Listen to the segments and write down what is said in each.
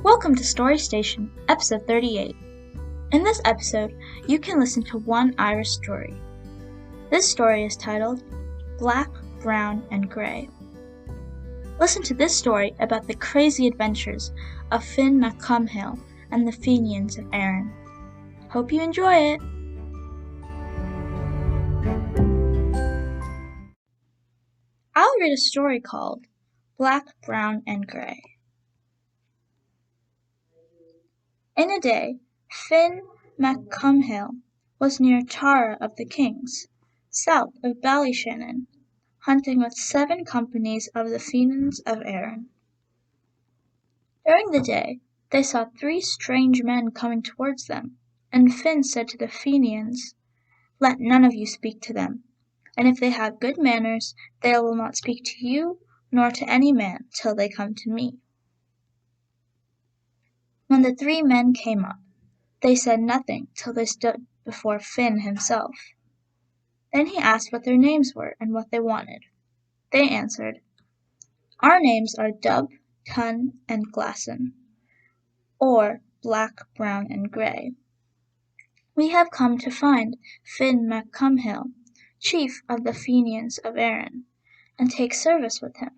Welcome to Story Station, episode 38. In this episode, you can listen to one Irish story. This story is titled Black, Brown, and Grey. Listen to this story about the crazy adventures of Fin MacCumhail and the Fenians of Erin. Hope you enjoy it! I'll read a story called Black, Brown, and Grey. In a day, Fin MacCumhail was near Tara of the Kings, south of Ballyshannon, hunting with 7 companies of the Fenians of Erin. During the day, they saw 3 strange men coming towards them, and Fin said to the Fenians, "Let none of you speak to them, and if they have good manners, they will not speak to you nor to any man till they come to me." When the 3 men came up, they said nothing till they stood before Fin himself. Then he asked what their names were and what they wanted. They answered, "Our names are Dub, Tun, and Glasson, or Black, Brown, and Grey. We have come to find Fin MacCumhail, chief of the Fenians of Erin, and take service with him."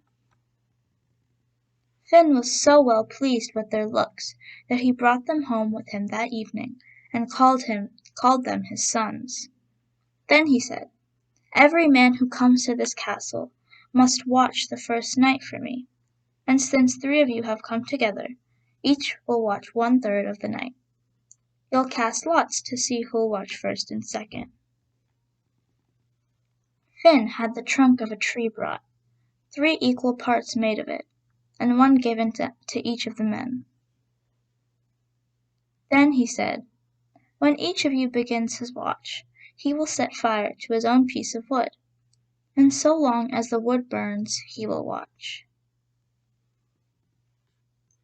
Fin was so well pleased with their looks that he brought them home with him that evening and called them his sons. Then he said, "Every man who comes to this castle must watch the first night for me, and since 3 of you have come together, each will watch 1/3 of the night. You'll cast lots to see who'll watch first and second." Fin had the trunk of a tree brought, 3 equal parts made of it, and 1 given to each of the men. Then he said, "When each of you begins his watch, he will set fire to his own piece of wood, and so long as the wood burns, he will watch."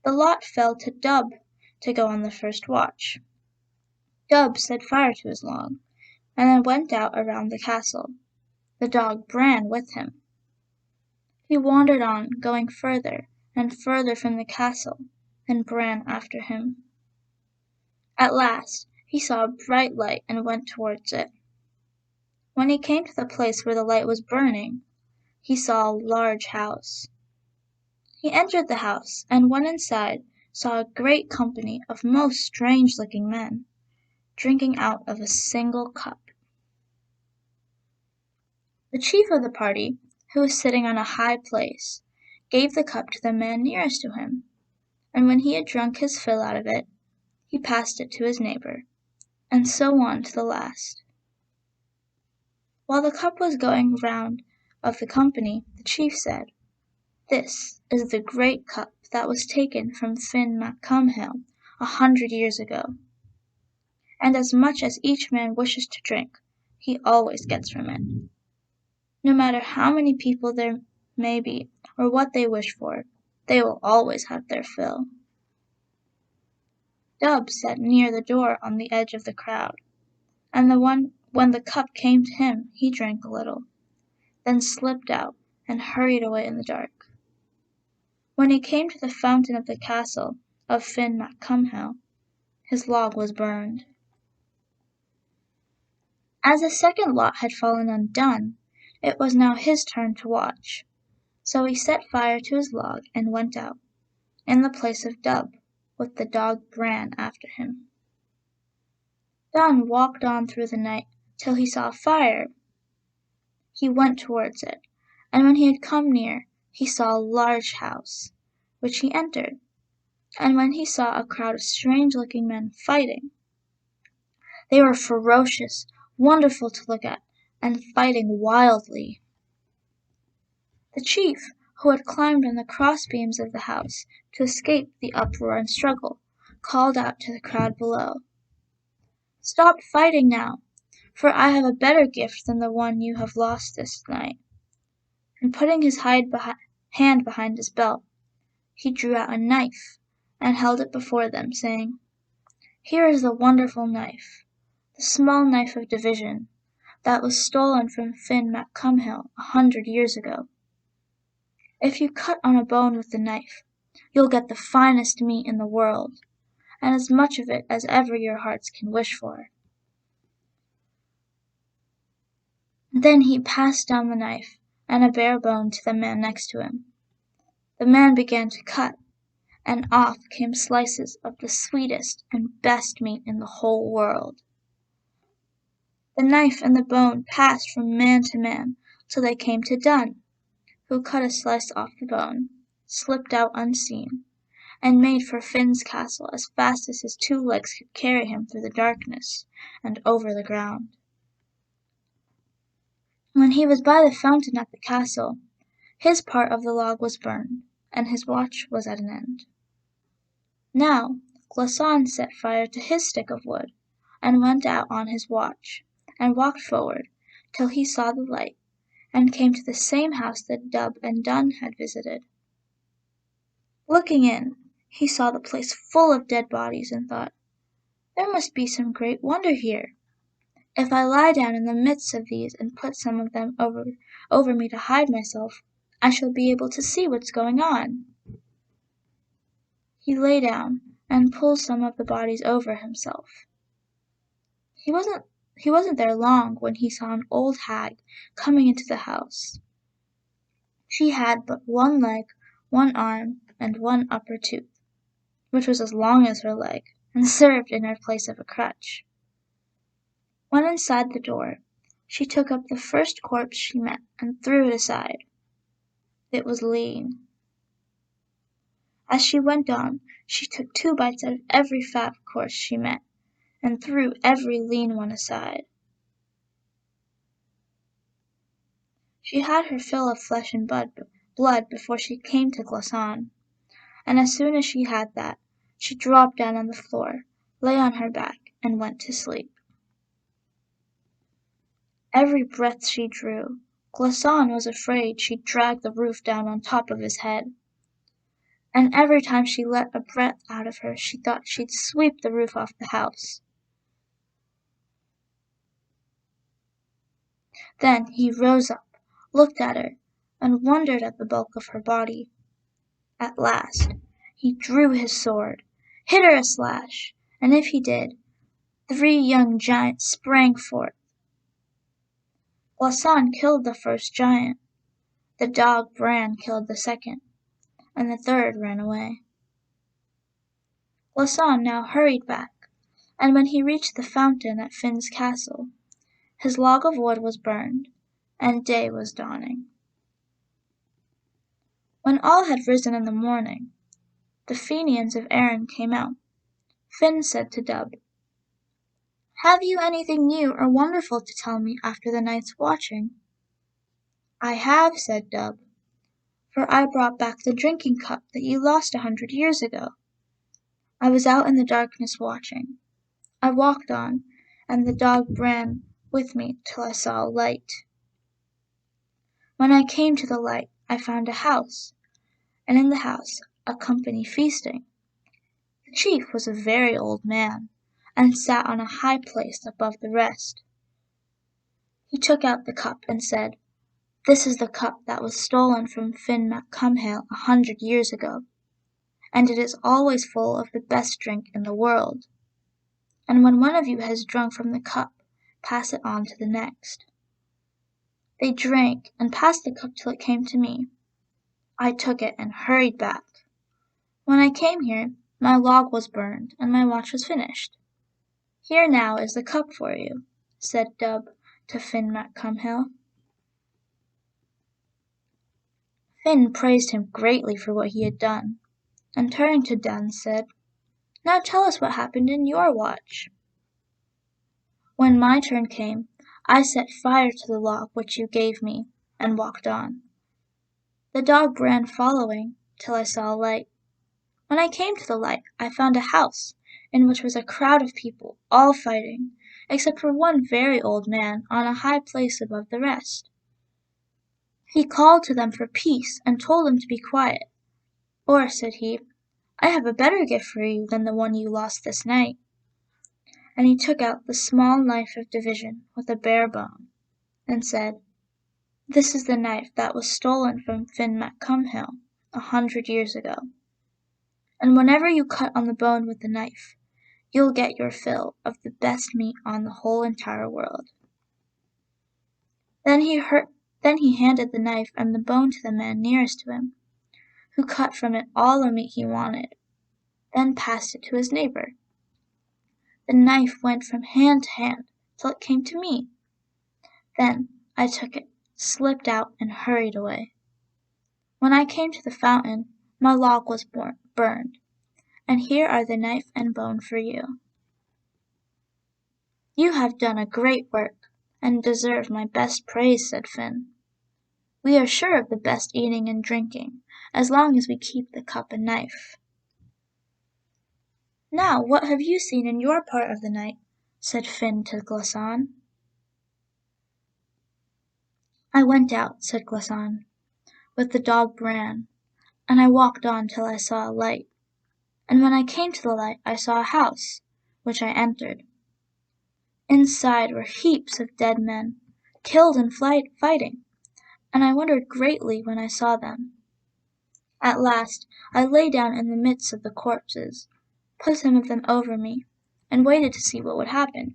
The lot fell to Dub to go on the first watch. Dub set fire to his log, and then went out around the castle, the dog Bran with him. He wandered on, going further and further from the castle, and Bran after him. At last he saw a bright light and went towards it. When he came to the place where the light was burning, he saw a large house. He entered the house, and when inside, saw a great company of most strange-looking men, drinking out of a single cup. The chief of the party, who was sitting on a high place, gave the cup to the man nearest to him, and when he had drunk his fill out of it, he passed it to his neighbor, and so on to the last. While the cup was going round of the company, the chief said, "This is the great cup that was taken from Fin MacCumhail 100 years ago, and as much as each man wishes to drink, he always gets from it. No matter how many people there may be, or what they wish for, they will always have their fill." Dub sat near the door on the edge of the crowd, and when the cup came to him, he drank a little, then slipped out and hurried away in the dark. When he came to the fountain of the castle of Fin MacCumhail, his log was burned. As the second lot had fallen undone, it was now his turn to watch, so he set fire to his log and went out, in the place of Dub, with the dog Bran after him. Dun walked on through the night till he saw a fire. He went towards it, and when he had come near, he saw a large house, which he entered, and when he saw a crowd of strange-looking men fighting. They were ferocious, wonderful to look at, and fighting wildly. The chief, who had climbed on the crossbeams of the house to escape the uproar and struggle, called out to the crowd below, "Stop fighting now, for I have a better gift than the one you have lost this night." And putting his hand behind his belt, he drew out a knife and held it before them, saying, "Here is the wonderful knife, the small knife of division, that was stolen from Fin MacCumhail 100 years ago. If you cut on a bone with the knife, You'll get the finest meat in the world, and as much of it as ever your hearts can wish for." Then he passed down the knife and a bare bone to the man next to him. The man began to cut, and off came slices of the sweetest and best meat in the whole world. The knife and the bone passed from man to man till they came to Dun, who cut a slice off the bone, slipped out unseen, and made for Fin's castle as fast as his 2 legs could carry him through the darkness and over the ground. When he was by the fountain at the castle, his part of the log was burned, and his watch was at an end. Now Glasan set fire to his stick of wood, and went out on his watch, and walked forward till he saw the light, and came to the same house that Dub and Dun had visited. Looking in, he saw the place full of dead bodies, and thought, "There must be some great wonder here. If I lie down in the midst of these and put some of them over me to hide myself, I shall be able to see what's going on." He lay down and pulled some of the bodies over himself. He wasn't there long when he saw an old hag coming into the house. She had but 1 leg, 1 arm, and 1 upper tooth, which was as long as her leg, and served in her place of a crutch. When inside the door, she took up the first corpse she met and threw it aside. It was lean. As she went on, she took 2 bites out of every fat corpse she met, and threw every lean one aside. She had her fill of flesh and blood before she came to Glasan, and as soon as she had that, she dropped down on the floor, lay on her back, and went to sleep. Every breath she drew, Glasan was afraid she'd drag the roof down on top of his head, and every time she let a breath out of her she thought she'd sweep the roof off the house. Then he rose up, looked at her, and wondered at the bulk of her body. At last he drew his sword, hit her a slash, and if he did, 3 young giants sprang forth. Glasan killed the first giant, the dog Bran killed the second, and the third ran away. Glasan now hurried back, and when he reached the fountain at Fin's castle, his log of wood was burned, and day was dawning. When all had risen in the morning, the Fenians of Erin came out. Fin said to Dub, "Have you anything new or wonderful to tell me after the night's watching?" "I have," said Dub, "for I brought back the drinking cup that you lost 100 years ago. I was out in the darkness watching. I walked on, and the dog ran with me till I saw a light. When I came to the light, I found a house, and in the house a company feasting. The chief was a very old man, and sat on a high place above the rest. He took out the cup and said, 'This is the cup that was stolen from Fin MacCumhail 100 years ago, and it is always full of the best drink in the world. And when one of you has drunk from the cup, pass it on to the next.' They drank and passed the cup till it came to me. I took it and hurried back. When I came here, my log was burned and my watch was finished. Here now is the cup for you," said Dub to Fin MacCumhail. Fin praised him greatly for what he had done, and turning to Dun said, "Now tell us what happened in your watch." "When my turn came, I set fire to the log which you gave me, and walked on. The dog ran following, till I saw a light. When I came to the light, I found a house, in which was a crowd of people, all fighting, except for one very old man on a high place above the rest. He called to them for peace, and told them to be quiet. 'For,' said he, 'I have a better gift for you than the one you lost this night.' And he took out the small knife of division with a bare bone, and said, 'This is the knife that was stolen from Fin MacCumhail 100 years ago. and whenever you cut on the bone with the knife, you'll get your fill of the best meat on the whole entire world." Then he handed the knife and the bone to the man nearest to him, who cut from it all the meat he wanted, then passed it to his neighbor. The knife went from hand to hand till it came to me. Then I took it, slipped out, and hurried away. When I came to the fountain, my log was burned, and here are the knife and bone for you. "You have done a great work, and deserve my best praise," said Fin. "We are sure of the best eating and drinking, as long as we keep the cup and knife." "Now what have you seen in your part of the night?" said Fin to Glasson. "I went out," said Glasson, "with the dog Bran, and I walked on till I saw a light, and when I came to the light I saw a house, which I entered. Inside were heaps of dead men, killed in fighting, and I wondered greatly when I saw them. At last I lay down in the midst of the corpses, put some of them over me, and waited to see what would happen.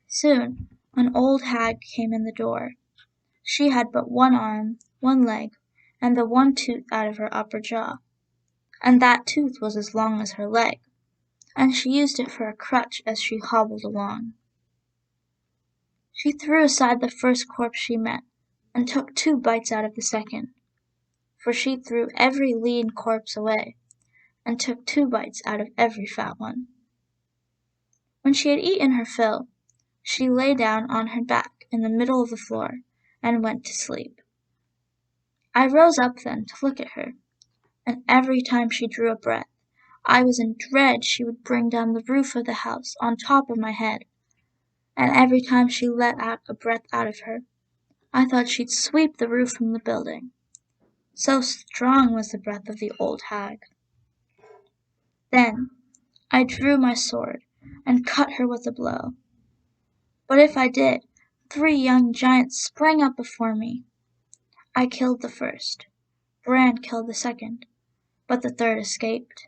Soon an old hag came in the door. She had but one arm, one leg, and the one tooth out of her upper jaw, and that tooth was as long as her leg, and she used it for a crutch as she hobbled along. She threw aside the first corpse she met, and took 2 bites out of the second, for she threw every lean corpse away, and took 2 bites out of every fat one. When she had eaten her fill, she lay down on her back in the middle of the floor, and went to sleep. I rose up then to look at her, and every time she drew a breath, I was in dread she would bring down the roof of the house on top of my head, and every time she let out a breath out of her, I thought she'd sweep the roof from the building. So strong was the breath of the old hag. Then I drew my sword, and cut her with a blow. But if I did, 3 young giants sprang up before me. I killed the first, Bran killed the second, but the third escaped.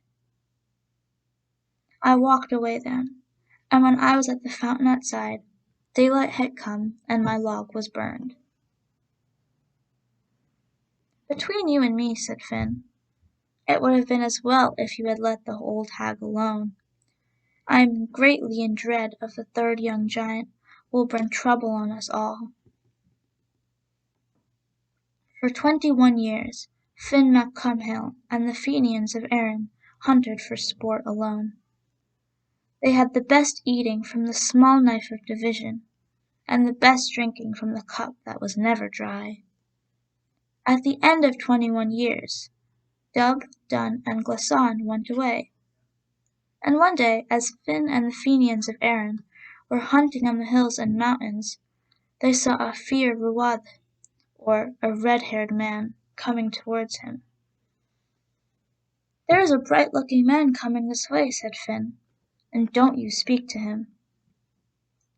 I walked away then, and when I was at the fountain outside, daylight had come, and my log was burned." "Between you and me," said Fin, "it would have been as well if you had let the old hag alone. I am greatly in dread of the third young giant will bring trouble on us all." For 21 years Fin MacCumhail and the Fenians of Erin hunted for sport alone. They had the best eating from the small knife of division, and the best drinking from the cup that was never dry. At the end of 21 years, Dub, Dun, and Glasson went away, and one day, as Fin and the Fenians of Erin were hunting on the hills and mountains, they saw a Fir Ruadh, or a red-haired man, coming towards him. "There is a bright-looking man coming this way," said Fin, "and don't you speak to him."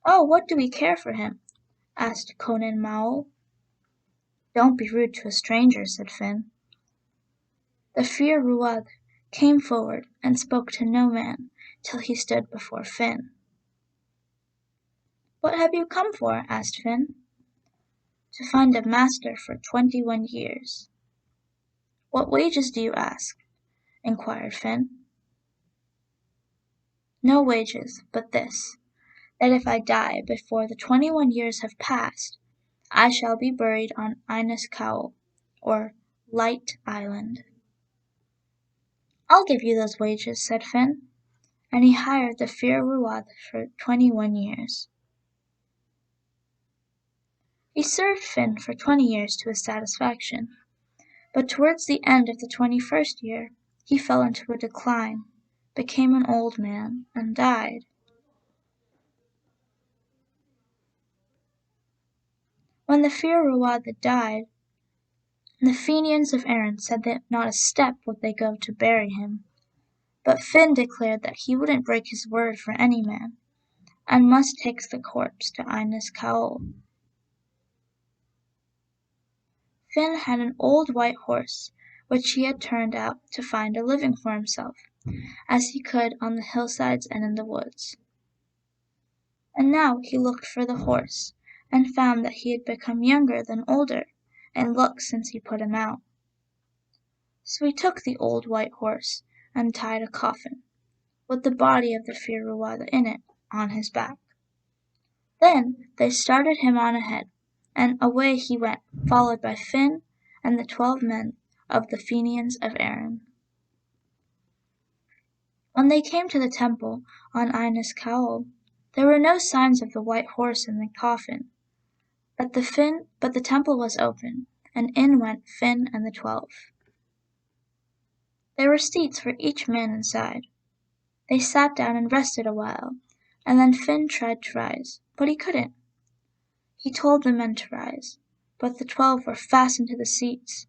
"Oh, what do we care for him?" asked Curtin Maul. "Don't be rude to a stranger," said Fin. The Fir Ruadh came forward and spoke to no man till he stood before Fin. "What have you come for?" asked Fin. "To find a master for 21 years." "What wages do you ask?" inquired Fin. "No wages, but this, that if I die before the 21 years have passed, I shall be buried on Innis Cowl, or Light Island." "I'll give you those wages," said Fin, and he hired the Fir Ruadh for 21 years. He served Fin for 20 years to his satisfaction, but towards the end of the 21st year he fell into a decline, became an old man, and died. When the Fir Ruadh died, the Fenians of Erin said that not a step would they go to bury him, but Fin declared that he wouldn't break his word for any man, and must take the corpse to Innis Cowl. Fin had an old white horse, which he had turned out to find a living for himself, as he could on the hillsides and in the woods. And now he looked for the horse, and found that he had become younger than older, in looks since he put him out. So he took the old white horse, and tied a coffin, with the body of the Firawada in it, on his back. Then they started him on ahead, and away he went, followed by Fin and the 12 men of the Fenians of Erin. When they came to the temple on Fin MacCumhail, there were no signs of the white horse in the coffin, but the temple was open, and in went Fin and the 12. There were seats for each man inside. They sat down and rested a while, and then Fin tried to rise, but he couldn't. He told the men to rise, but the 12 were fastened to the seats,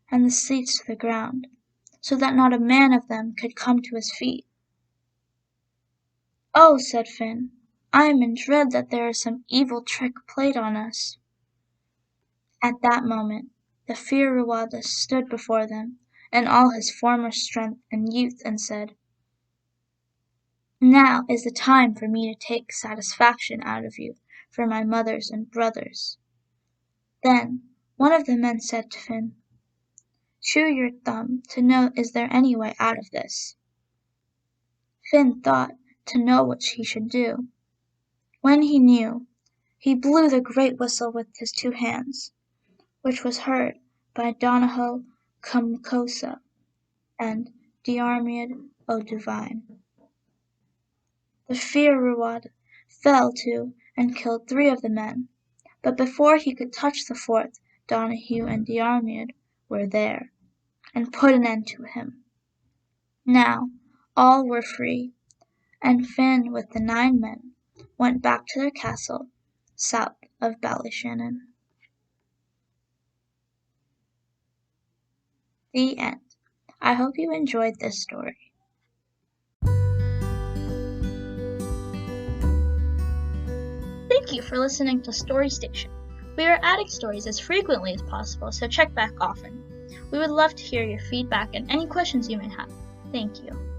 and the seats to the ground, so that not a man of them could come to his feet. "Oh," said Fin, "I am in dread that there is some evil trick played on us." At that moment the Firawada stood before them in all his former strength and youth, and said, "Now is the time for me to take satisfaction out of you for my mothers and brothers." Then one of the men said to Fin, "Chew your thumb to know is there any way out of this." Fin thought to know what he should do. When he knew, he blew the great whistle with his 2 hands, which was heard by Donahoe Cumcosa and Diarmaid O'Divine. The Firawad fell to and killed 3 of the men, but before he could touch the 4th, Donoghue and Diarmaid were there, and put an end to him. Now all were free, and Fin with the 9 men went back to their castle south of Ballyshannon. The end. I hope you enjoyed this story. Thank you for listening to Story Station. We are adding stories as frequently as possible, so check back often. We would love to hear your feedback and any questions you may have. Thank you.